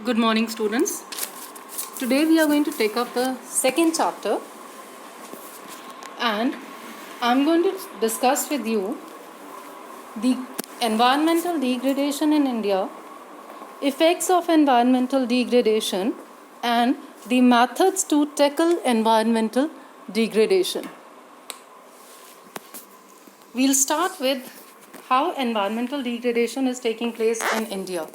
Good morning, students. Today we are going to take up the second chapter, and I'm going to discuss with you the environmental degradation in India, effects of environmental degradation, and the methods to tackle environmental degradation. We'll start with how environmental degradation is taking place in India.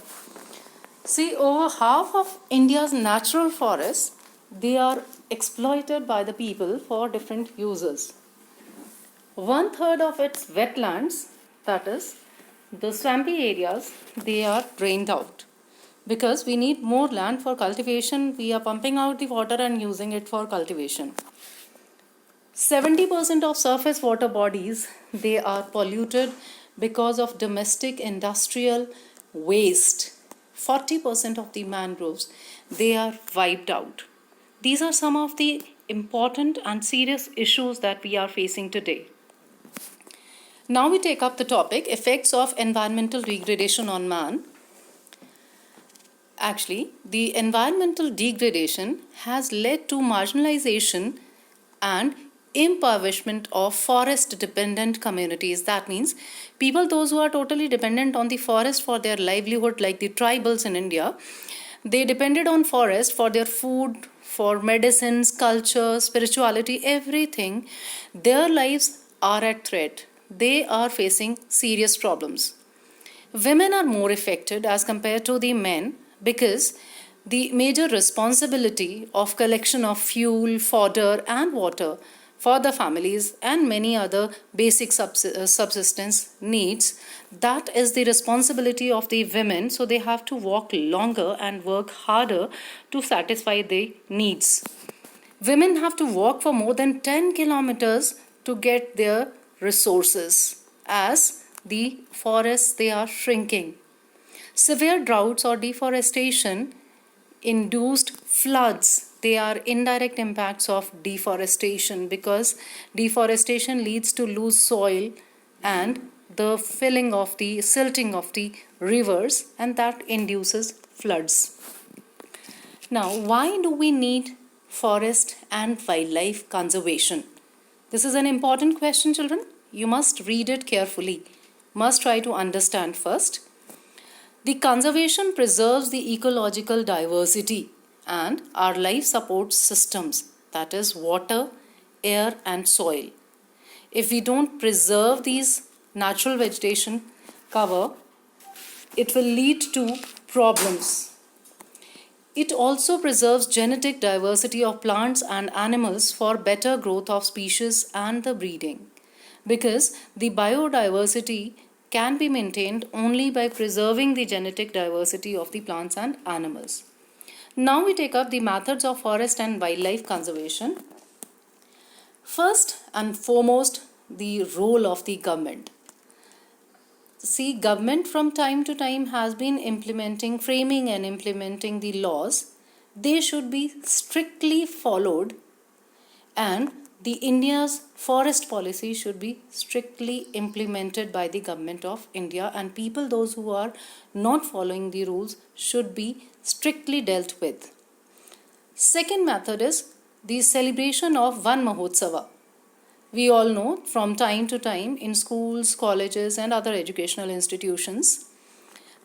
See, over half of India's natural forests, they are exploited by the people for different uses. 1/3 of its wetlands, that is, the swampy areas, they are drained out. Because we need more land for cultivation, we are pumping out the water and using it for cultivation. 70% of surface water bodies, they are polluted because of domestic industrial waste. 40% of the mangroves, they are wiped out. These are some of the important and serious issues that we are facing today. Now we take up the topic, effects of environmental degradation on man. Actually, the environmental degradation has led to marginalization and impoverishment of forest dependent communities. That means people those who are totally dependent on the forest for their livelihood, like the tribals in India, they depended on forest for their food, for medicines, culture, spirituality, everything. Their lives are at threat. They are facing serious problems. Women are more affected as compared to the men because the major responsibility of collection of fuel, fodder and water for the families and many other basic subsistence needs, that is the responsibility of the women. So they have to walk longer and work harder to satisfy their needs. Women have to walk for more than 10 kilometers to get their resources, as the forests, they are shrinking. Severe droughts or deforestation induced floods, they are indirect impacts of deforestation, because deforestation leads to loose soil and the filling of the silting of the rivers, and that induces floods. Now, why do we need forest and wildlife conservation? This is an important question, children. You must read it carefully. Must try to understand first. The conservation preserves the ecological diversity and our life support systems, that is water, air and soil. If we don't preserve these natural vegetation cover, it will lead to problems. It also preserves genetic diversity of plants and animals for better growth of species and the breeding, because the biodiversity can be maintained only by preserving the genetic diversity of the plants and animals. Now we take up the methods of forest and wildlife conservation. First and foremost, the role of the government. See, government from time to time has been framing and implementing the laws. They should be strictly followed, and the India's forest policy should be strictly implemented by the government of India, and people those who are not following the rules should be strictly dealt with. Second method is the celebration of Van Mahotsava. We all know from time to time in schools, colleges and other educational institutions,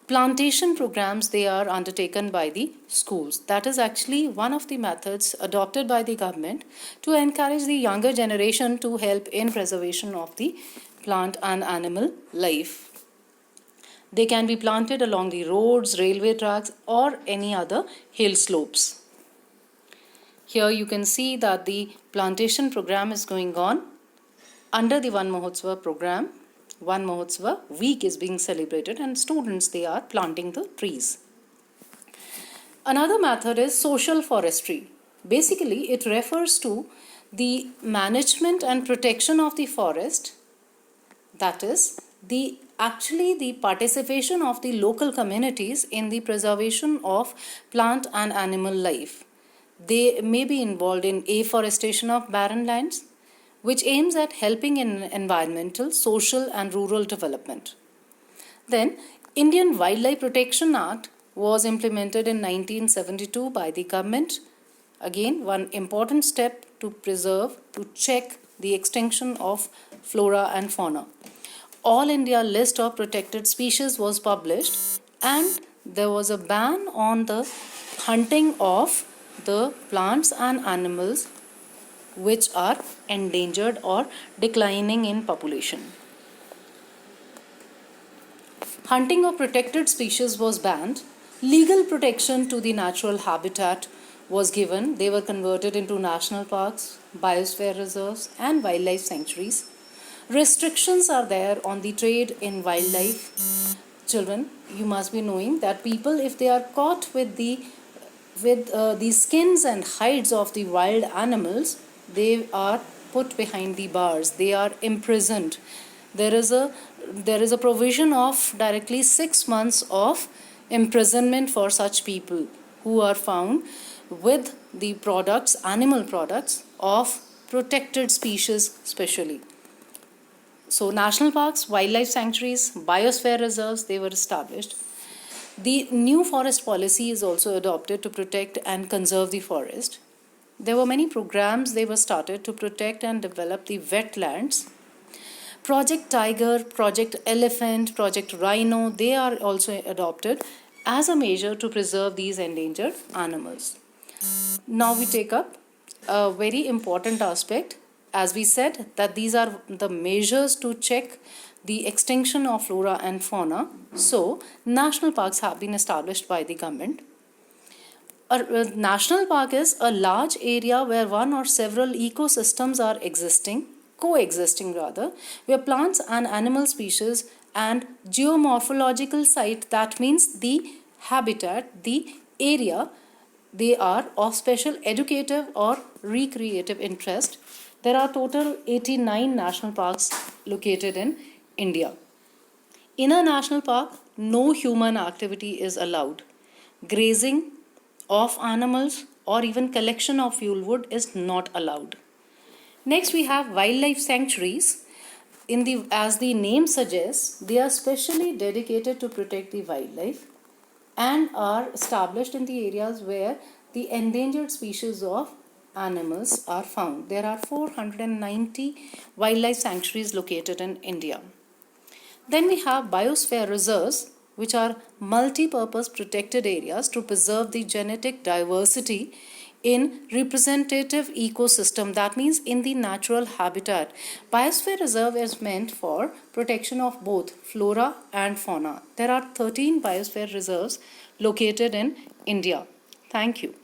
plantation programs, they are undertaken by the schools. That is actually one of the methods adopted by the government to encourage the younger generation to help in preservation of the plant and animal life. They can be planted along the roads, railway tracks or any other hill slopes. Here you can see that the plantation program is going on. Under the Van Mahotsava program, Van Mahotsava week is being celebrated and students, they are planting the trees. Another method is social forestry. Basically, it refers to the management and protection of the forest, that is, the participation of the local communities in the preservation of plant and animal life. They may be involved in afforestation of barren lands, which aims at helping in environmental, social and rural development. Then, Indian Wildlife Protection Act was implemented in 1972 by the government. Again, one important step to preserve, to check the extinction of flora and fauna. All India list of protected species was published, and there was a ban on the hunting of the plants and animals which are endangered or declining in population. Hunting of protected species was banned. Legal protection to the natural habitat was given. They were converted into national parks, biosphere reserves, and wildlife sanctuaries. Restrictions are there on the trade in wildlife. Children, you must be knowing that people, if they are caught with the skins and hides of the wild animals, they are put behind the bars. They are imprisoned. There is a provision of directly 6 months of imprisonment for such people who are found with the products, animal products of protected species specially. So national parks, wildlife sanctuaries, biosphere reserves, they were established. The new forest policy is also adopted to protect and conserve the forest. There were many programs they were started to protect and develop the wetlands. Project Tiger, Project Elephant, Project Rhino, they are also adopted as a measure to preserve these endangered animals. Now we take up a very important aspect. As we said, that these are the measures to check the extinction of flora and fauna. So, national parks have been established by the government. A national park is a large area where one or several ecosystems are coexisting, where plants and animal species and geomorphological site, that means the habitat, the area, they are of special educative or recreative interest. There are total 89 national parks located in India. In a national park, no human activity is allowed. Grazing of animals or even collection of fuel wood is not allowed. Next, we have wildlife sanctuaries. As the name suggests, they are specially dedicated to protect the wildlife and are established in the areas where the endangered species of animals are found. There are 490 wildlife sanctuaries located in India. Then we have biosphere reserves, which are multi-purpose protected areas to preserve the genetic diversity in representative ecosystem, that means in the natural habitat. Biosphere reserve is meant for protection of both flora and fauna. There are 13 biosphere reserves located in India. Thank you.